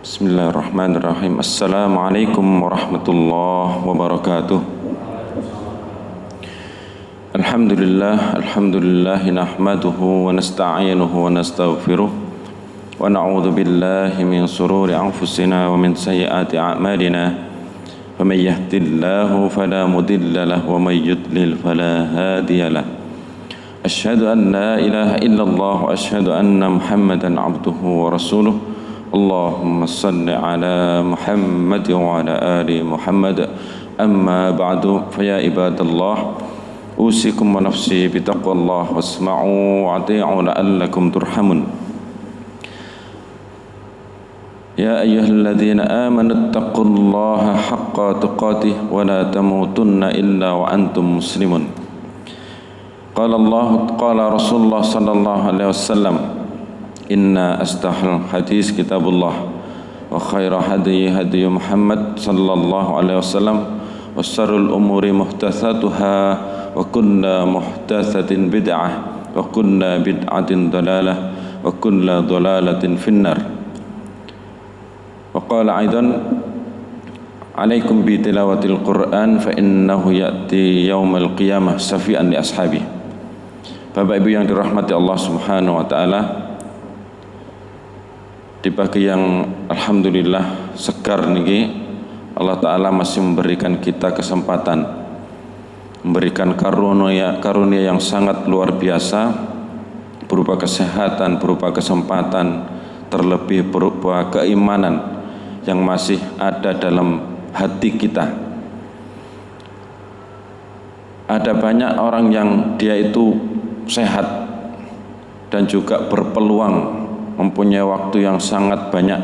Bismillahirrahmanirrahim. Assalamualaikum warahmatullahi wabarakatuh. Alhamdulillah nahmaduhu wa nasta'inuhu wa nastaghfiruh wa na'udzu billahi min shururi anfusina wa min sayyiati a'malina. Faman yahdihillahu fala mudilla lahu wa may yudlil fala hadiya lahu. Asyhadu an la ilaha illallah wa asyhadu anna Muhammadan 'abduhu wa rasuluh. Allahumma salli ala Muhammad wa ala ali Muhammad. Amma ba'du, fa ya ibadallah, usikum wa nafsi bitaqwallah wasma'u wa ati'u la'allakum turhamun. Ya ayyuhalladzina amanu taqullaha haqqa tuqatih wa la tamutunna illa wa antum muslimun. Qala Rasulullah sallallahu alaihi wasallam, inna astahal hadis kitabullah wa khaira hadi Muhammad sallallahu alaihi wasallam wa syarrul umuri muhdatsatuha wa kullu muhdatsatin bid'ah wa kullu bid'atin dalalah wa kullu dalalatin finnar. Wa qala aidan alaikum bi tilawatil Qur'an fa innahu ya'ti yaumal qiyamah syafi'an li ashabi. Bapak Ibu yang dirahmati Allah Subhanahu wa taala, di pagi yang alhamdulillah segar niki, Allah Ta'ala masih memberikan kita kesempatan, memberikan karunia yang sangat luar biasa, berupa kesehatan, berupa kesempatan, terlebih berupa keimanan yang masih ada dalam hati kita. Ada banyak orang yang dia itu sehat dan juga berpeluang, mempunyai waktu yang sangat banyak,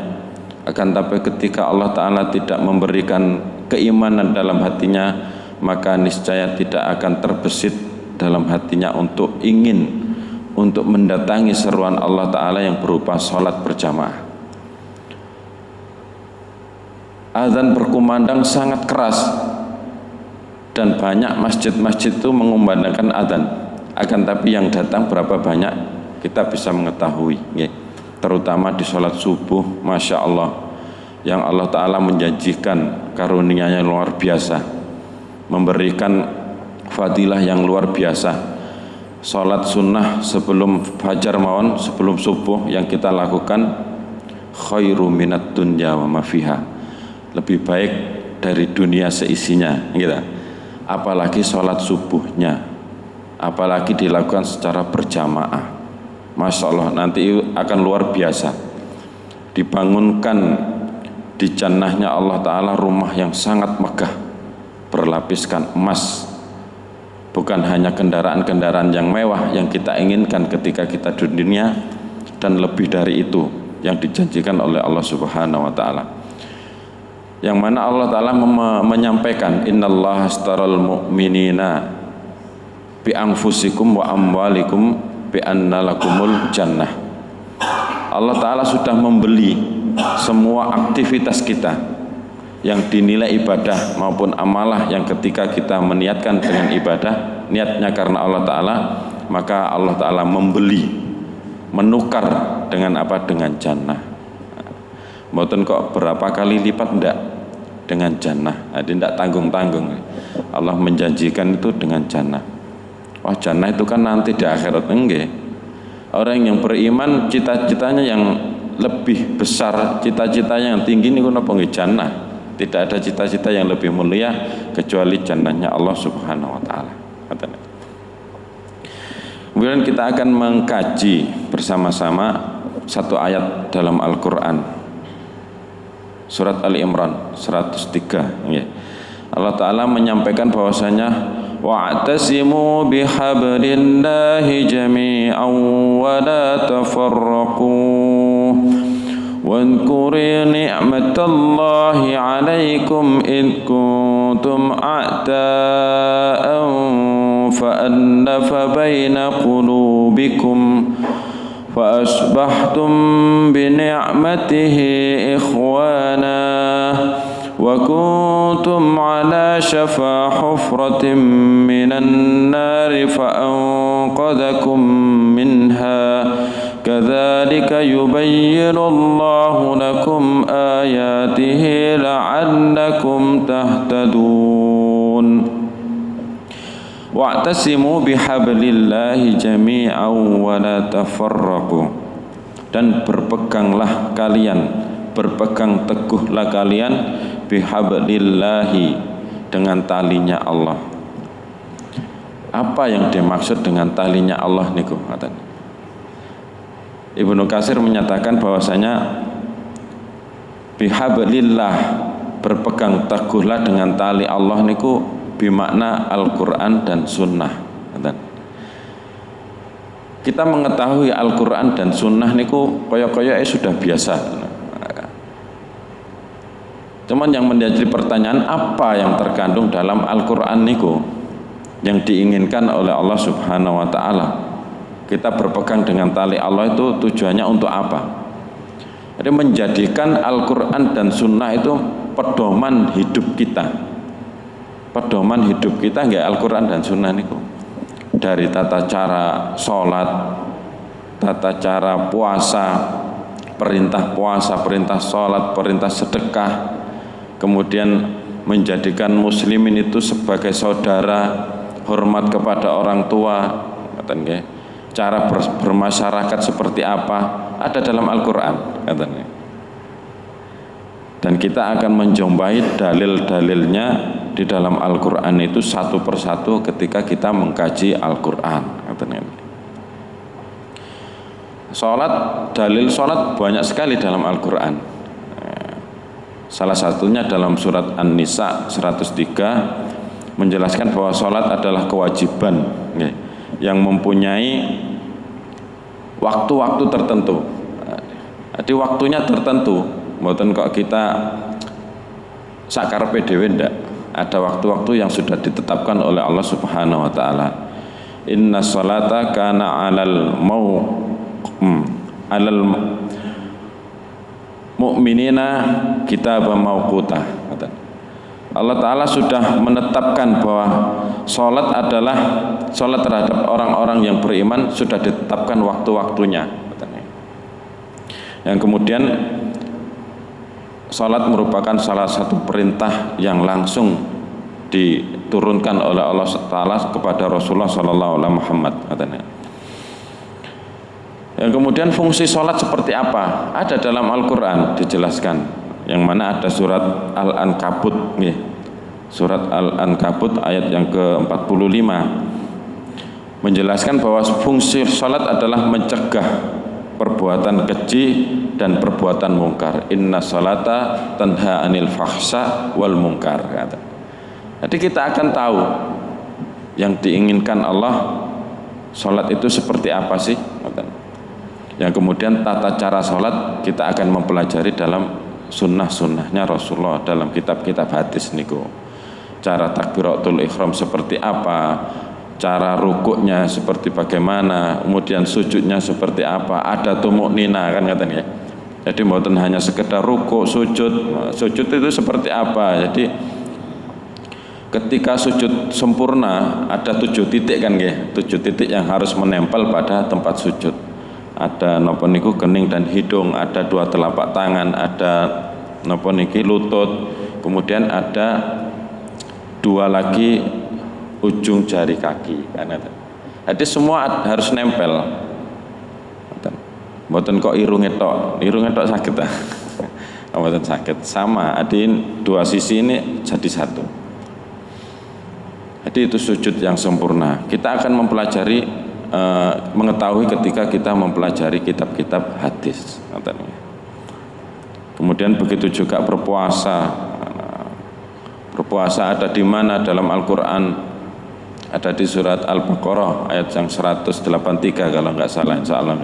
akan tapi ketika Allah Ta'ala tidak memberikan keimanan dalam hatinya, maka niscaya tidak akan terbesit dalam hatinya untuk ingin untuk mendatangi seruan Allah Ta'ala yang berupa sholat berjamaah. Azan berkumandang sangat keras dan banyak masjid-masjid itu mengumandangkan azan, akan tapi yang datang berapa banyak kita bisa mengetahui, terutama di sholat subuh. Masya Allah, yang Allah Ta'ala menjanjikan karunia-Nya luar biasa, memberikan fadilah yang luar biasa. Sholat sunnah sebelum fajar mawon, sebelum subuh yang kita lakukan, khairu minat dunya wa ma fiha, lebih baik dari dunia seisinya, gitu. Apalagi sholat subuhnya, apalagi dilakukan secara berjamaah. Masya Allah, nanti akan luar biasa. Dibangunkan di jannahnya Allah Ta'ala rumah yang sangat megah, berlapiskan emas. Bukan hanya kendaraan-kendaraan yang mewah yang kita inginkan ketika kita di dunia, dan lebih dari itu yang dijanjikan oleh Allah Subhanahu wa Ta'ala. Yang mana Allah Ta'ala menyampaikan, innallaha astaral mu'minina bi anfusikum wa amwalikum bi anna lakumul jannah. Allah Ta'ala sudah membeli semua aktivitas kita yang dinilai ibadah maupun amalah, yang ketika kita meniatkan dengan ibadah, niatnya karena Allah Ta'ala, maka Allah Ta'ala membeli, menukar dengan apa? Dengan jannah. Mboten kok berapa kali lipat, ndak, dengan jannah. Jadi ndak tanggung-tanggung. Allah menjanjikan itu dengan jannah. Wah, jannah itu kan nanti di akhirat. Enggak. Orang yang beriman cita-citanya yang lebih besar, cita-citanya yang tinggi ini napa nggih? Jannah. Tidak ada cita-cita yang lebih mulia kecuali jannahnya Allah Subhanahu wa taala. Kemudian kita akan mengkaji bersama-sama satu ayat dalam Al-Qur'an. Surat Ali Imran 103, ya. Allah Ta'ala menyampaikan bahwasanya wa'tasimu bihablillahi jami'an wa la tafarraqu wadhkuri ni'matallahi 'alaikum id kuntum a'da'an fa'alafa baina qulubikum فأصبحتم بنعمته إخوانا وكنتم على شفا حفرة من النار فأنقذكم منها kadzalika yubayyinullahu lakum ayatihi la'allakum tahtadun. Wa'tasimu bihablillahi jami'an wa la tafarraqu. Dan berpeganglah kalian, berpegang teguhlah kalian bihablillahi, dengan talinya Allah. Apa yang dimaksud dengan talinya Allah niku? Ibnu Katsir menyatakan bahwasanya bihablillah, berpegang teguhlah dengan tali Allah niku bimakna Al-Qur'an dan Sunnah. Kita mengetahui Al-Qur'an dan Sunnah niku kaya-kaya sudah biasa. Cuman yang menjadi pertanyaan, apa yang terkandung dalam Al-Qur'an niku yang diinginkan oleh Allah Subhanahu wa taala? Kita berpegang dengan tali Allah itu tujuannya untuk apa? Jadi menjadikan Al-Qur'an dan Sunnah itu pedoman hidup kita. Pedoman hidup kita nggak Al-Qur'an dan Sunnah niku. Dari tata cara sholat, tata cara puasa, perintah puasa, perintah sholat, perintah sedekah, kemudian menjadikan muslimin itu sebagai saudara, hormat kepada orang tua, cara bermasyarakat seperti apa, ada dalam Al-Qur'an, katanya. Dan kita akan menjumpai dalil-dalilnya di dalam Al-Qur'an itu satu persatu ketika kita mengkaji Al-Qur'an, katanya. Salat, dalil salat banyak sekali dalam Al-Qur'an. Salah satunya dalam surat An-Nisa 103 menjelaskan bahwa salat adalah kewajiban yang mempunyai waktu-waktu tertentu. Jadi waktunya tertentu, mboten kok kita sakarepe dhewe ndak. Ada waktu-waktu yang sudah ditetapkan oleh Allah Subhanahu wa taala. Inna sholata kana 'alal mu'minina kitaban mauquta. Allah Ta'ala sudah menetapkan bahwa sholat adalah, sholat terhadap orang-orang yang beriman sudah ditetapkan waktu-waktunya. Yang kemudian sholat merupakan salah satu perintah yang langsung diturunkan oleh Allah Ta'ala kepada Rasulullah SAW. Yang kemudian fungsi sholat seperti apa? Ada dalam Al-Quran dijelaskan, yang mana ada surat Al-Ankabut, surat Al-Ankabut ayat yang ke-45 menjelaskan bahwa fungsi sholat adalah mencegah perbuatan keji dan perbuatan mungkar. Inna sholata tanha anil fahsya wal mungkar. Jadi kita akan tahu yang diinginkan Allah, sholat itu seperti apa sih. Yang kemudian tata cara sholat kita akan mempelajari dalam sunnah-sunnahnya Rasulullah dalam kitab-kitab hadis niku. Cara takbiratul ihram seperti apa, cara rukuknya seperti bagaimana, kemudian sujudnya seperti apa, ada tumuknina kan katanya. Jadi mboten hanya sekedar rukuk, sujud itu seperti apa. Jadi ketika sujud sempurna ada 7 titik kan nggih, 7 titik yang harus menempel pada tempat sujud. Ada napa niku kening dan hidung, ada 2 telapak tangan, ada napa niki lutut, kemudian ada 2 lagi ujung jari kaki kan. Jadi semua harus nempel. Mboten kok irunge tok sakit ta. Mboten sakit. Sama, adin 2 sisi ini jadi satu. Jadi itu sujud yang sempurna. Kita akan mempelajari mengetahui ketika kita mempelajari kitab-kitab hadis. Kemudian begitu juga berpuasa. Berpuasa ada di mana dalam Al-Qur'an? Ada di surat Al-Baqarah ayat yang 183 kalau enggak salah insyaallah.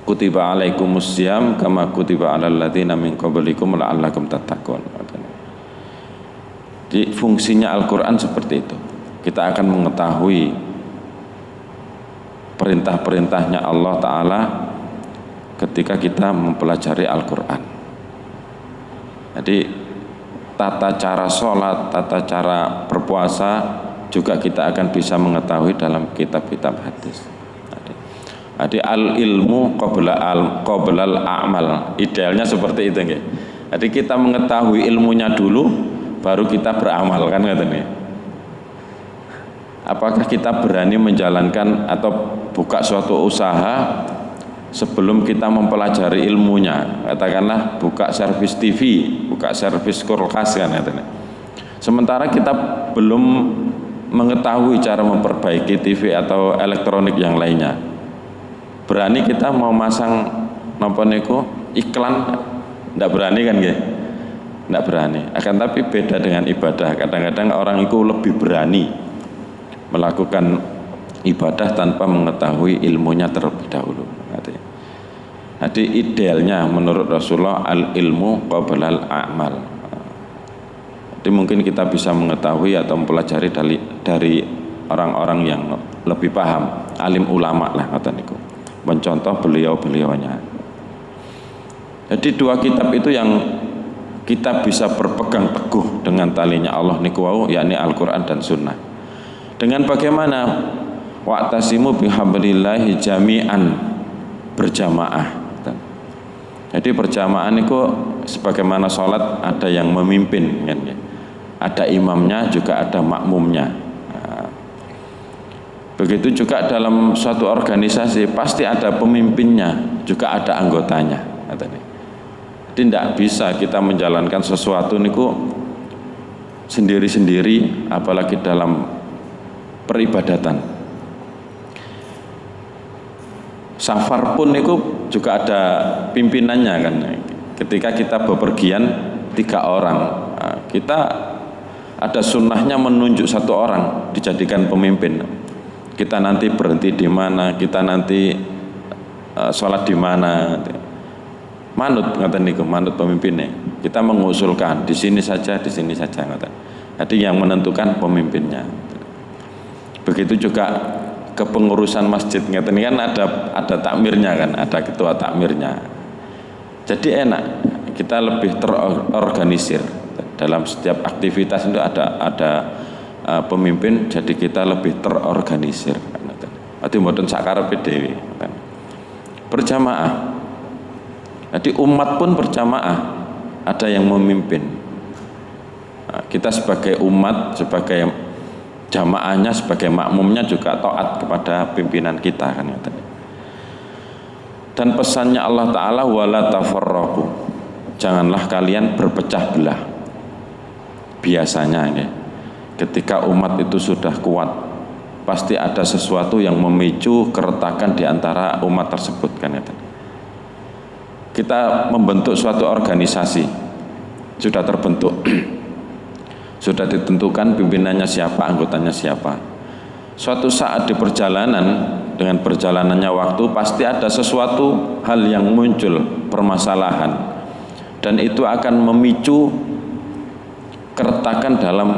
Kutiba alaikumusiyam kama kutiba alal ladzina min qablikum la'allakum tattaqun. Jadi fungsinya Al-Qur'an seperti itu. Kita akan mengetahui perintah-perintahnya Allah Ta'ala ketika kita mempelajari Al-Quran. Jadi tata cara sholat, tata cara berpuasa juga kita akan bisa mengetahui dalam kitab-kitab hadis. Jadi al ilmu qabla al amal. Idealnya seperti itu nggih. Jadi kita mengetahui ilmunya dulu baru kita beramal kan ngoten nggih. Apakah kita berani menjalankan atau buka suatu usaha sebelum kita mempelajari ilmunya? Katakanlah buka servis TV, buka servis kulkas kan katanya. Sementara kita belum mengetahui cara memperbaiki TV atau elektronik yang lainnya. Berani kita mau masang napa niku iklan? Ndak berani kan nggih? Ndak berani. Akan tapi beda dengan ibadah. Kadang-kadang orang itu lebih berani melakukan ibadah tanpa mengetahui ilmunya terlebih dahulu. Jadi idealnya menurut Rasulullah al ilmu qabla al amal. Jadi mungkin kita bisa mengetahui atau mempelajari dari orang-orang yang lebih paham, alim ulama lah ngoten niku. Mencontoh beliau-beliaunya. Jadi dua kitab itu yang kita bisa berpegang teguh dengan talinya Allah niku wau, yakni Al-Qur'an dan Sunnah. Dengan bagaimana wa'tasimu bihablillahi jami'an, berjamaah. Jadi berjamaah itu sebagaimana sholat ada yang memimpin kan, ya. Ada imamnya juga ada makmumnya. Nah, begitu juga dalam suatu organisasi pasti ada pemimpinnya juga ada anggotanya. Jadi tidak bisa kita menjalankan sesuatu niku sendiri-sendiri, apalagi dalam peribadatan. Safar pun itu juga ada pimpinannya kan. Ketika kita bepergian 3 orang, kita ada sunnahnya menunjuk 1 orang dijadikan pemimpin. Kita nanti berhenti di mana, kita nanti sholat di mana. Manut ngaten niku, manut pemimpinnya. Kita mengusulkan di sini saja, di sini saja ngaten. Jadi yang menentukan pemimpinnya. Begitu juga kepengurusan masjid ngeten kan ada takmirnya kan, ada ketua takmirnya. Jadi enak, kita lebih terorganisir dalam setiap aktivitas itu ada pemimpin, jadi kita lebih terorganisir. Ati mboten sakarepe dhewe. Berjamaah. Jadi umat pun berjamaah, ada yang memimpin. Kita sebagai umat, sebagai jamaahnya, sebagai makmumnya juga taat kepada pimpinan kita kan. Dan pesannya Allah Ta'ala wala tafarraqu, janganlah kalian berpecah belah. Biasanya ya, ketika umat itu sudah kuat pasti ada sesuatu yang memicu keretakan di antara umat tersebut kan. Kita membentuk suatu organisasi, sudah terbentuk sudah ditentukan pimpinannya siapa, anggotanya siapa. Suatu saat di perjalanan, dengan berjalanannya waktu pasti ada sesuatu hal yang muncul, permasalahan, dan itu akan memicu keretakan dalam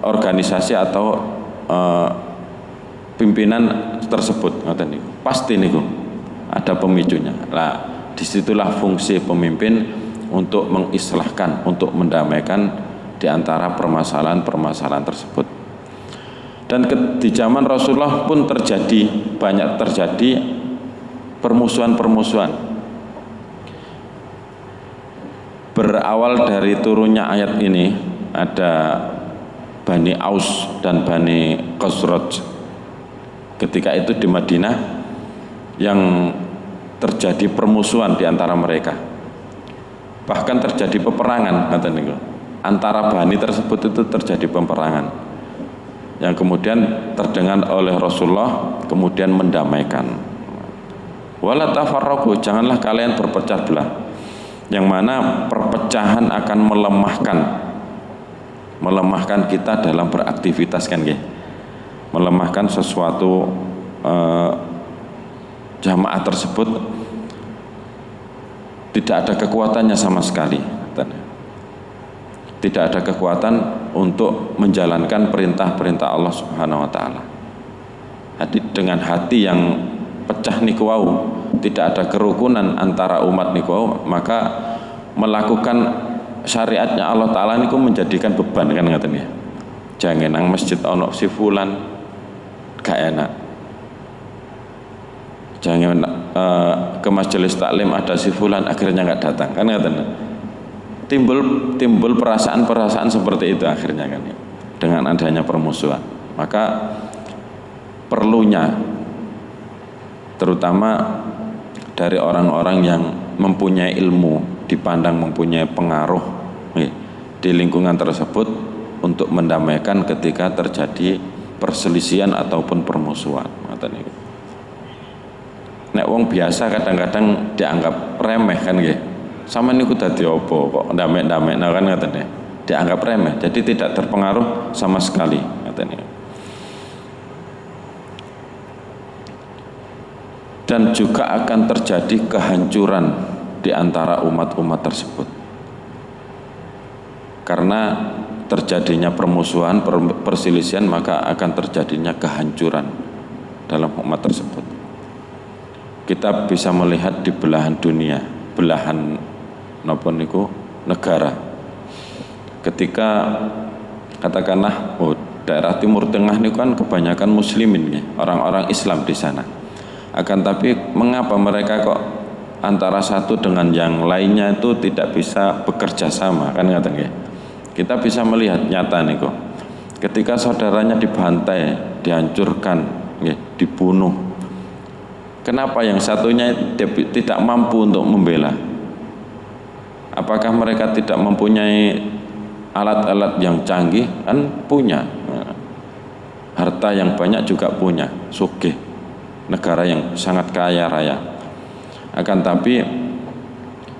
organisasi atau pimpinan tersebut. Pasti niku ada pemicunya. Lah disitulah fungsi pemimpin untuk mengislahkan, untuk mendamaikan di antara permasalahan-permasalahan tersebut. Dan di zaman Rasulullah pun banyak terjadi permusuhan-permusuhan. Berawal dari turunnya ayat ini, ada Bani Aus dan Bani Khazraj. Ketika itu di Madinah yang terjadi permusuhan di antara mereka. Bahkan terjadi peperangan antara bani tersebut, itu terjadi peperangan yang kemudian terdengar oleh Rasulullah, kemudian mendamaikan. Wala tafarraqu, janganlah kalian berpecah belah, yang mana perpecahan akan melemahkan kita dalam beraktivitas kan nggih. Melemahkan sesuatu jamaah tersebut tidak ada kekuatannya sama sekali. Tidak ada kekuatan untuk menjalankan perintah-perintah Allah Subhanahu wa taala. Jadi dengan hati yang pecah niku wau, tidak ada kerukunan antara umat niku wau, maka melakukan syariatnya Allah taala niku menjadikan beban kan ngaten ya. Jangan nang masjid ono si fulan gak enak. jangan ke majelis taklim ada si fulan akhirnya nggak datang kan, timbul perasaan-perasaan seperti itu akhirnya kan ya, dengan adanya permusuhan. Maka perlunya terutama dari orang-orang yang mempunyai ilmu, dipandang mempunyai pengaruh di lingkungan tersebut untuk mendamaikan ketika terjadi perselisihan ataupun permusuhan. Nek wong biasa kadang-kadang dianggap remeh kan nggih. Sama niku dadi apa kok ndamek-ndamek kan ngatene. Dianggap remeh, jadi tidak terpengaruh sama sekali ngatene. Dan juga akan terjadi kehancuran di antara umat-umat tersebut. Karena terjadinya permusuhan, perselisihan, maka akan terjadinya kehancuran dalam umat tersebut. Kita bisa melihat di belahan dunia, belahan napa niku negara. Ketika katakanlah daerah Timur Tengah niku kan kebanyakan muslimin ya, orang-orang Islam di sana. Akan tapi mengapa mereka kok antara satu dengan yang lainnya itu tidak bisa bekerja sama kan ngaten nggih. Kita bisa melihat nyata niku. Ketika saudaranya dibantai, dihancurkan, nggih, dibunuh. Kenapa yang satunya tidak mampu untuk membela? Apakah mereka tidak mempunyai alat-alat yang canggih? Kan punya. Harta yang banyak juga punya, sugih. Negara yang sangat kaya raya. Akan tapi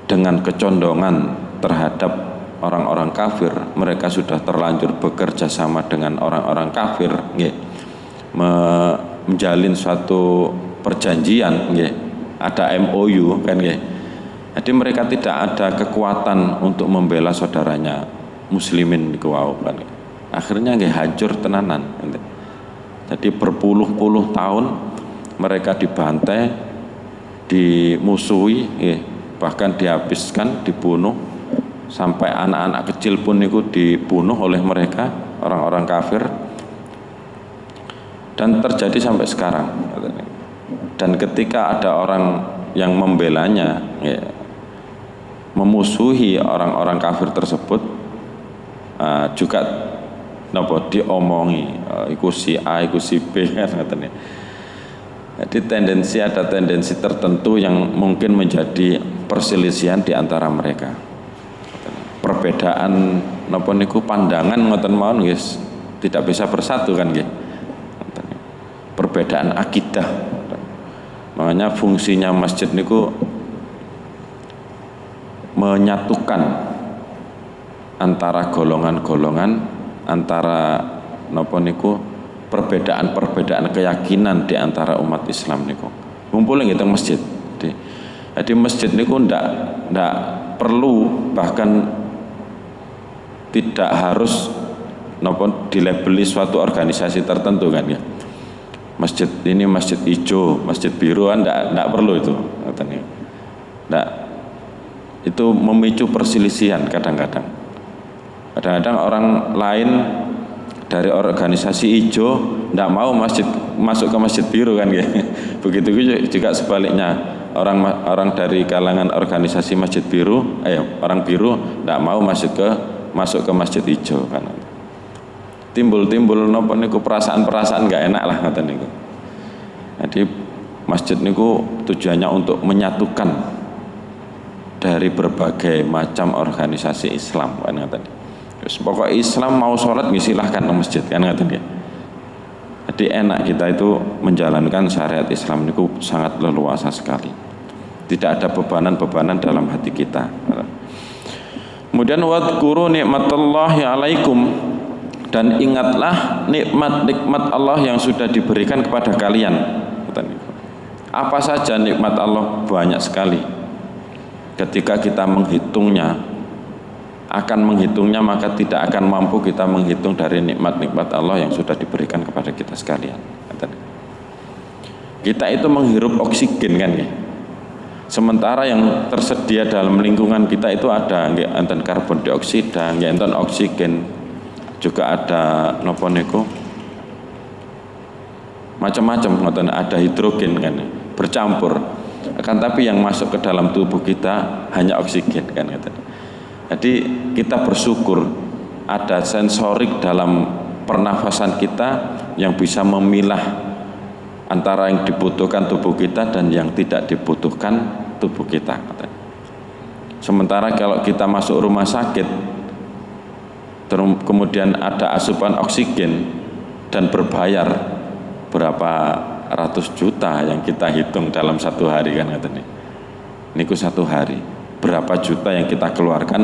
dengan kecondongan terhadap orang-orang kafir, mereka sudah terlanjur bekerja sama dengan orang-orang kafir, nggih. Menjalin suatu perjanjian, nggih. Ada MOU kan nggih. Jadi mereka tidak ada kekuatan untuk membela saudaranya muslimin niku wau kan. Akhirnya nggih hancur tenanan. Jadi berpuluh-puluh tahun mereka dibantai, dimusuhi, bahkan dihabiskan, dibunuh, sampai anak-anak kecil pun niku dibunuh oleh mereka, orang-orang kafir, dan terjadi sampai sekarang. Dan ketika ada orang yang membelanya, memusuhi orang-orang kafir tersebut, juga diomongi, iku si A, iku si B kan katanya. Jadi ada tendensi tertentu yang mungkin menjadi perselisihan di antara mereka. Perbedaan napa niku pandangan ngoten mawon guys, tidak bisa bersatu kan nggih. Perbedaan akidah. Makanya fungsinya masjid niku menyatukan antara golongan-golongan, antara napa niku perbedaan-perbedaan keyakinan di antara umat Islam niku. Ngumpul nggih teng masjid. Jadi masjid niku ndak perlu, bahkan tidak harus napa dilabeli suatu organisasi tertentu kan ya. Masjid ini masjid hijau, masjid biru kan ndak perlu itu katanya. Ndak, itu memicu perselisihan kadang-kadang. Kadang-kadang orang lain dari organisasi hijau ndak mau masuk ke masjid biru kan ya. Begitu juga sebaliknya, orang dari kalangan organisasi masjid biru, orang biru ndak mau masuk ke masjid hijau kan. Timbul napa niku perasaan-perasaan nggak enak lah ngoten niku. Jadi masjid niku tujuannya untuk menyatukan dari berbagai macam organisasi Islam kan ngoten. Pokoknya Islam mau sholat silahkan ke masjid kan ngaten ya. Jadi enak kita itu menjalankan syariat Islam niku sangat leluasa sekali. Tidak ada bebanan-bebanan dalam hati kita. Kemudian wadhkuru nikmatallahi alaikum, dan ingatlah nikmat-nikmat Allah yang sudah diberikan kepada kalian. Apa saja nikmat Allah? Banyak sekali. Ketika kita menghitungnya maka tidak akan mampu kita menghitung dari nikmat-nikmat Allah yang sudah diberikan kepada kita sekalian. Kita itu menghirup oksigen kan ya. Sementara yang tersedia dalam lingkungan kita itu ada enten karbon dioksida, enten oksigen, juga ada nopo niku macam-macam, ada hidrogen kan. bercampur, akan tapi yang masuk ke dalam tubuh kita hanya oksigen kan. Jadi kita bersyukur ada sensorik dalam pernafasan kita yang bisa memilah antara yang dibutuhkan tubuh kita dan yang tidak dibutuhkan tubuh kita. Sementara kalau kita masuk rumah sakit kemudian ada asupan oksigen dan berbayar berapa ratus juta yang kita hitung dalam satu hari kan katanya. Niku satu hari berapa juta yang kita keluarkan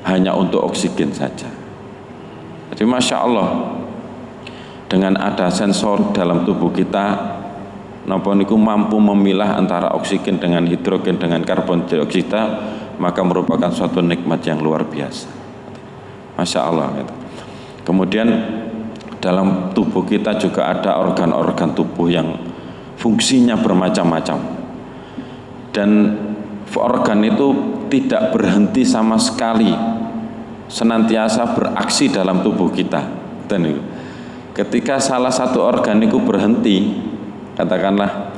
hanya untuk oksigen saja. Jadi masya Allah, dengan ada sensor dalam tubuh kita, napa niku mampu memilah antara oksigen dengan hidrogen dengan karbon dioksida, maka merupakan suatu nikmat yang luar biasa. Masya Allah. Kemudian dalam tubuh kita juga ada organ-organ tubuh yang fungsinya bermacam-macam, dan organ itu tidak berhenti sama sekali, senantiasa beraksi dalam tubuh kita. Dan ketika salah satu organ itu berhenti, katakanlah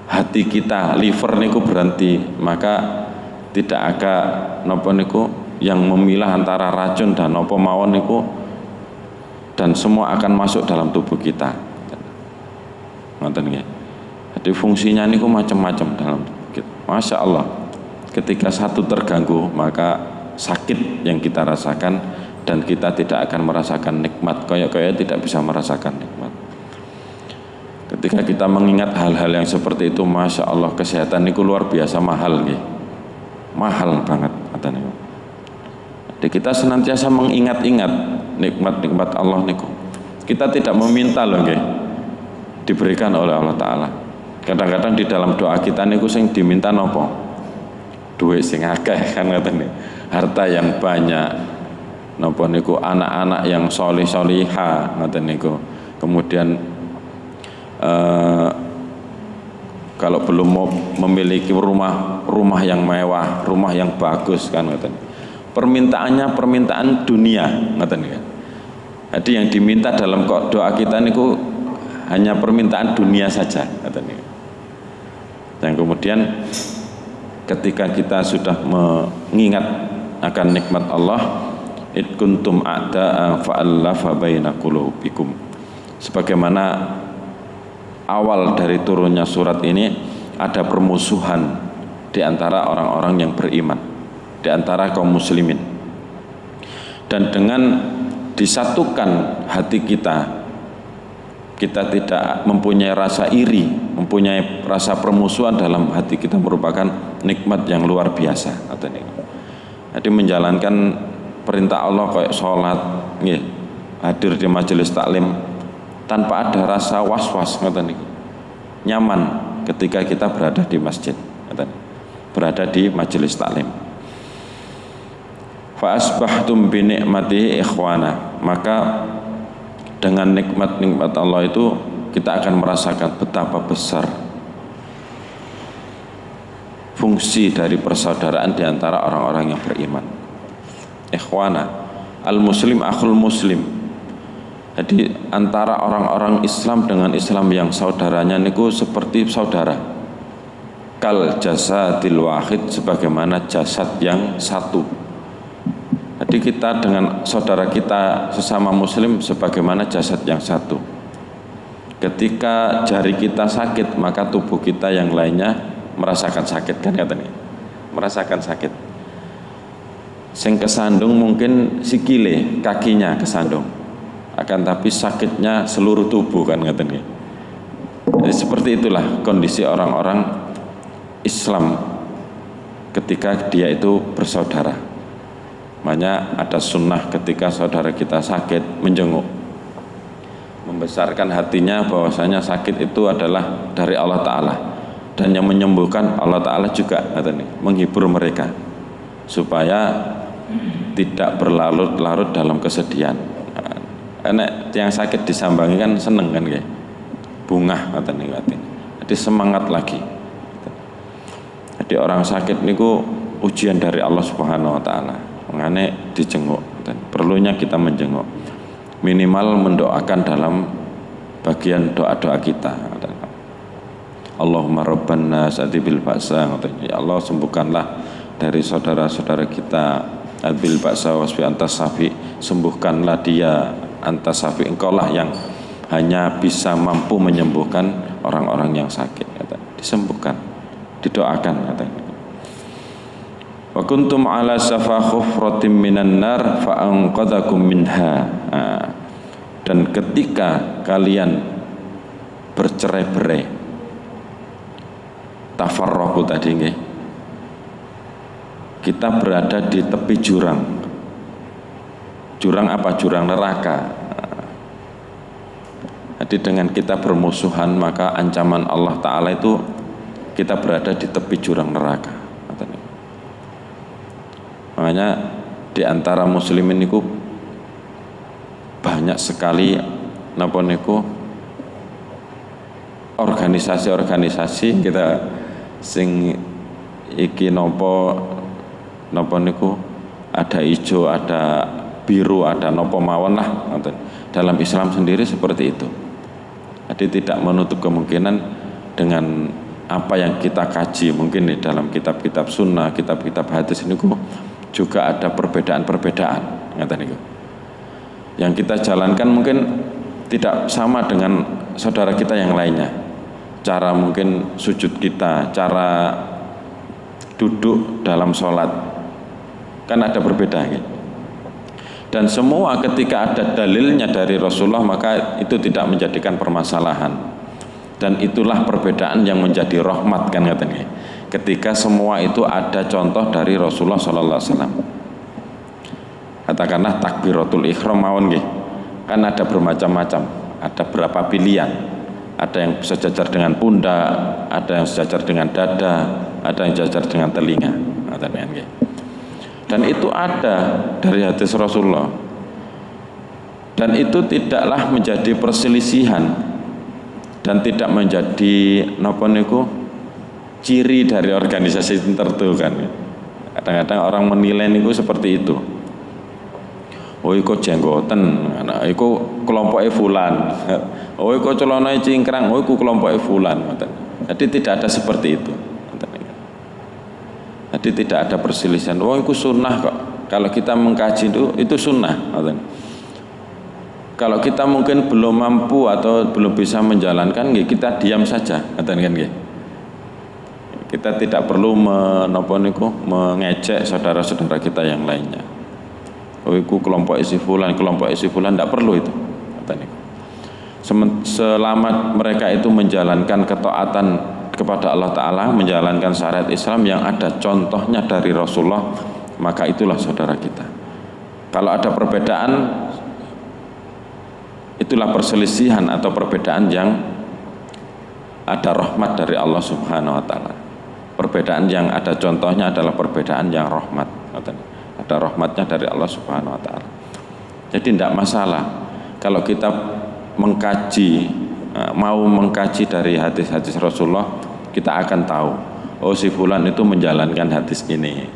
hati kita, liver niku berhenti, maka tidak ada nopo niku yang memilah antara racun dan nopo mawon niku, dan semua akan masuk dalam tubuh kita. Ngoten nggih. Jadi fungsinya niku macam-macam dalam tubuh kita. Masya Allah. Ketika satu terganggu, maka sakit yang kita rasakan, dan kita tidak akan merasakan nikmat, kayak tidak bisa merasakan nikmat. Ketika kita mengingat hal-hal yang seperti itu, masya Allah, kesehatan niku luar biasa mahal nggih. Mahal banget katanya. Jadi kita senantiasa mengingat-ingat nikmat-nikmat Allah niku. Kita tidak meminta loh nggih, diberikan oleh Allah Ta'ala. Kadang-kadang di dalam doa kita niku sing diminta nopo? Duit sing akeh kan katanya, harta yang banyak, nopo niku anak-anak yang solih-soliha ngoten niku. Kemudian kalau belum mau memiliki rumah yang mewah, rumah yang bagus kan ngoten. Permintaannya permintaan dunia ngoten kan. Jadi yang diminta dalam doa kita niku hanya permintaan dunia saja ngoten niku. Dan kemudian ketika kita sudah mengingat akan nikmat Allah, id kuntum a'da'a fa'allafa baina qulubikum. Sebagaimana awal dari turunnya surat ini ada permusuhan di antara orang-orang yang beriman, di antara kaum muslimin. Dan dengan disatukan hati kita, kita tidak mempunyai rasa iri, mempunyai rasa permusuhan dalam hati kita, merupakan nikmat yang luar biasa. Jadi menjalankan perintah Allah kayak sholat, hadir di majelis taklim tanpa ada rasa was-was, nyaman ketika kita berada di masjid, berada di majelis taklim. Fa asbahtum bi ni'matihi ikhwana, maka dengan nikmat-nikmat Allah itu kita akan merasakan betapa besar fungsi dari persaudaraan di antara orang-orang yang beriman. Ikhwana, al-muslim akhul muslim. Jadi antara orang-orang Islam dengan Islam yang saudaranya niku seperti saudara. Kal jasadil wahid, sebagaimana jasad yang satu. Jadi kita dengan saudara kita sesama muslim sebagaimana jasad yang satu. Ketika jari kita sakit, maka tubuh kita yang lainnya merasakan sakit kan katanya. Merasakan sakit. Sing kesandung mungkin sikile, kakinya kesandung. Akan tapi sakitnya seluruh tubuh kan katanya. Jadi seperti itulah kondisi orang-orang Islam ketika dia itu bersaudara. Makanya ada sunnah ketika saudara kita sakit menjenguk, membesarkan hatinya bahwasanya sakit itu adalah dari Allah Ta'ala, dan yang menyembuhkan Allah Ta'ala juga, menghibur mereka supaya tidak berlarut-larut dalam kesedihan. Karena yang sakit disambangi kan seneng kan kayak bunga, jadi semangat lagi. Jadi orang sakit niku ujian dari Allah Subhanahu Wa Ta'ala, mengane dijenguk, dan perlunya kita menjenguk, minimal mendoakan dalam bagian doa-doa kita. Allahumma rabban nas adhibil ba'sa, ya Allah sembuhkanlah dari saudara-saudara kita adhibil ba'sa wasfi antas safi, sembuhkanlah dia antas safi, engkaulah yang hanya bisa mampu menyembuhkan orang-orang yang sakit, kata. Disembuhkan, didoakan, katanya. Wa kuntum ala safa khufratin minan nar fa anqadhakum minha. Dan ketika kalian bercerai-berai, tafarraqu tadi nggih, kita berada di tepi jurang. Jurang apa? Jurang neraka. Jadi dengan kita bermusuhan, maka ancaman Allah Ta'ala itu kita berada di tepi jurang neraka. Makanya di antara muslimin itu banyak sekali napa niku organisasi-organisasi kita sing iki napa niku, ada hijau, ada biru, ada napa mawon lah. Dalam Islam sendiri seperti itu. Jadi tidak menutup kemungkinan dengan apa yang kita kaji mungkin di dalam kitab-kitab sunnah, kitab-kitab hadis ini juga ada perbedaan-perbedaan, yang kita jalankan mungkin tidak sama dengan saudara kita yang lainnya. Cara mungkin sujud kita, cara duduk dalam sholat, kan ada berbeda gitu. Dan semua ketika ada dalilnya dari Rasulullah, maka itu tidak menjadikan permasalahan. Dan itulah perbedaan yang menjadi rahmat, kan katanya. Ketika semua itu ada contoh dari Rasulullah sallallahu alaihi wasallam. Katakanlah takbiratul ihram mawon nggih. Kan ada bermacam-macam, ada berapa pilihan. Ada yang sejajar dengan pundak, ada yang sejajar dengan dada, ada yang sejajar dengan telinga, katanya nggih. Dan itu ada dari hadis Rasulullah. Dan itu tidaklah menjadi perselisihan dan tidak menjadi napa niku ciri dari organisasi tertentu, kan. Kadang-kadang orang menilai niku seperti itu. Oh iku jenggoten, iku kelompoke fulan. Oh iku celanae cingkrang, oh iku kelompoke fulan. Jadi tidak ada seperti itu. Jadi tidak ada perselisihan. Oh itu sunnah kok. Kalau kita mengkaji itu sunnah. Kalau kita mungkin belum mampu atau belum bisa menjalankan, kita diam saja. Kita tidak perlu mengejek saudara-saudara kita yang lainnya. Oh itu kelompok isi fulan, tidak perlu itu. Selama mereka itu menjalankan ketaatan kepada Allah Ta'ala, menjalankan syariat Islam yang ada contohnya dari Rasulullah, maka itulah saudara kita. Kalau ada perbedaan, itulah perselisihan atau perbedaan yang ada rahmat dari Allah Subhanahu wa Ta'ala. Perbedaan yang ada contohnya adalah perbedaan yang rahmat, ada rahmatnya dari Allah Subhanahu wa Ta'ala. Jadi tidak masalah kalau kita mengkaji, mau mengkaji dari hadis-hadis Rasulullah, kita akan tahu, oh si fulan itu menjalankan hadis ini,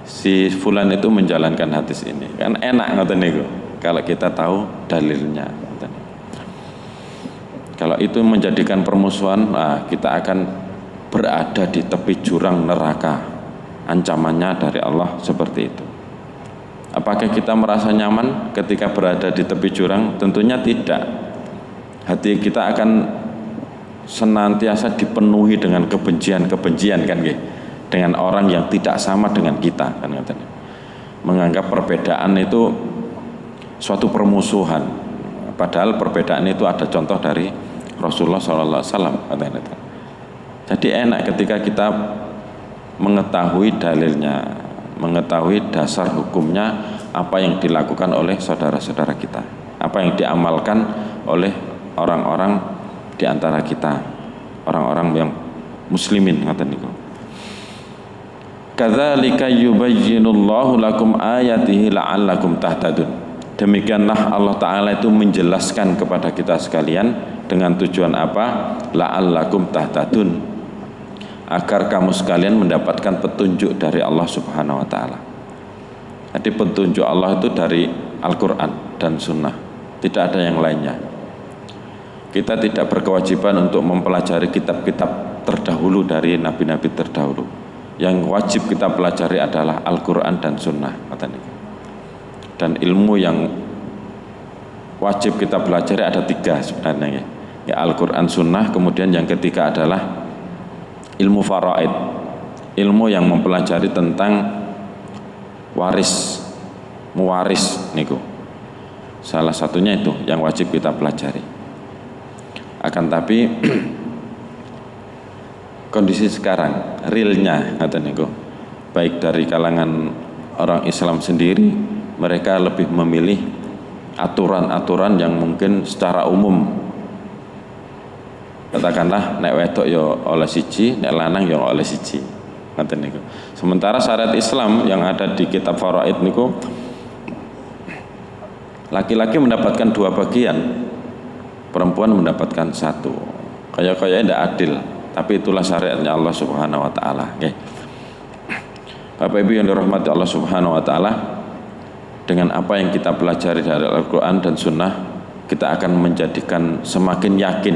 si fulan itu menjalankan hadis ini. Kan enak ngoten niku kalau kita tahu dalilnya. Kalau itu menjadikan permusuhan, kita akan berada di tepi jurang neraka. Ancamannya dari Allah seperti itu. Apakah kita merasa nyaman ketika berada di tepi jurang? Tentunya tidak. Hati kita akan senantiasa dipenuhi dengan kebencian-kebencian, kan nggih, dengan orang yang tidak sama dengan kita, kan katanya. Menganggap perbedaan itu suatu permusuhan, padahal perbedaan itu ada contoh dari Rasulullah sallallahu alaihi wasallam, katanya. Jadi enak ketika kita mengetahui dalilnya, mengetahui dasar hukumnya, apa yang dilakukan oleh saudara-saudara kita, apa yang diamalkan oleh orang-orang di antara kita, orang-orang yang muslimin, ngaten niku. Kadzalika yubayyinullahu lakum ayatihi la'allakum tahtadun. Demikianlah Allah Ta'ala itu menjelaskan kepada kita sekalian dengan tujuan apa? La'allakum tahtadun, agar kamu sekalian mendapatkan petunjuk dari Allah Subhanahu wa Ta'ala. Jadi petunjuk Allah itu dari Al-Quran dan Sunnah, tidak ada yang lainnya. Kita tidak berkewajiban untuk mempelajari kitab-kitab terdahulu dari nabi-nabi terdahulu. Yang wajib kita pelajari adalah Al-Quran dan Sunnah. Dan ilmu yang wajib kita pelajari ada 3 sebenarnya. Ya, Al-Quran, Sunnah, kemudian yang ketiga adalah ilmu faraid, ilmu yang mempelajari tentang mewaris niku. Salah satunya itu yang wajib kita pelajari. Akan tapi kondisi sekarang realnya niku, baik dari kalangan orang Islam sendiri, mereka lebih memilih aturan-aturan yang mungkin secara umum, katakanlah nek wedok ya oleh siji, nek lanang ya oleh siji. Niku. Sementara syariat Islam yang ada di kitab faraid niku, laki-laki mendapatkan 2 bagian, perempuan mendapatkan 1. Kayak tidak adil, tapi itulah syariatnya Allah Subhanahu wa taala. Okay. Bapak Ibu yang dirahmati Allah Subhanahu wa taala, dengan apa yang kita pelajari dari Al-Qur'an dan Sunnah, kita akan menjadikan semakin yakin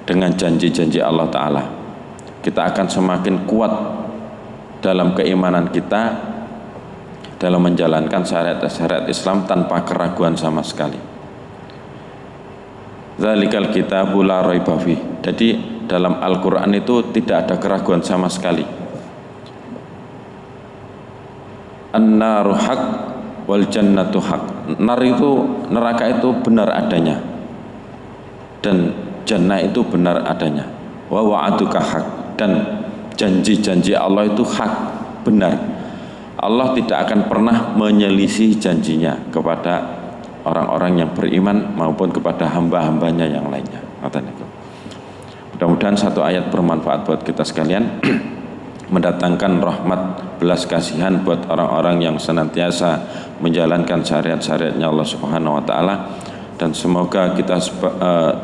dengan janji-janji Allah taala. Kita akan semakin kuat dalam keimanan kita dalam menjalankan syariat-syariat Islam tanpa keraguan sama sekali. Dzalikal kitabu la raiba fi. Jadi dalam Al-Qur'an itu tidak ada keraguan sama sekali. An-naru haq wal jannatu haq. Neraka itu benar adanya. Dan jannah itu benar adanya. Wa wa'aduka haq. Dan janji-janji Allah itu hak, benar. Allah tidak akan pernah menyelisih janjinya kepada orang-orang yang beriman maupun kepada hamba-hambanya yang lainnya. Mudah-mudahan satu ayat bermanfaat buat kita sekalian, mendatangkan rahmat belas kasihan buat orang-orang yang senantiasa menjalankan syariat-syariatnya Allah Subhanahu wa taala, dan semoga kita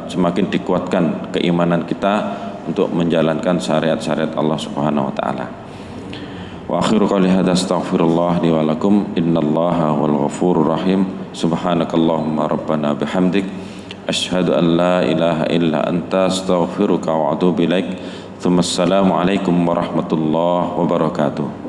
semakin dikuatkan keimanan kita untuk menjalankan syariat-syariat Allah Subhanahu wa taala. Wa akhiru qali hadza astaghfirullah li wa lakum innallaha wal ghafurur rahim. Subhanakallahumma rabbana bihamdik asyhadu an la ilaha illa anta astaghfiruka wa atubu ilaik. Assalamu alaikum warahmatullahi wabarakatuh.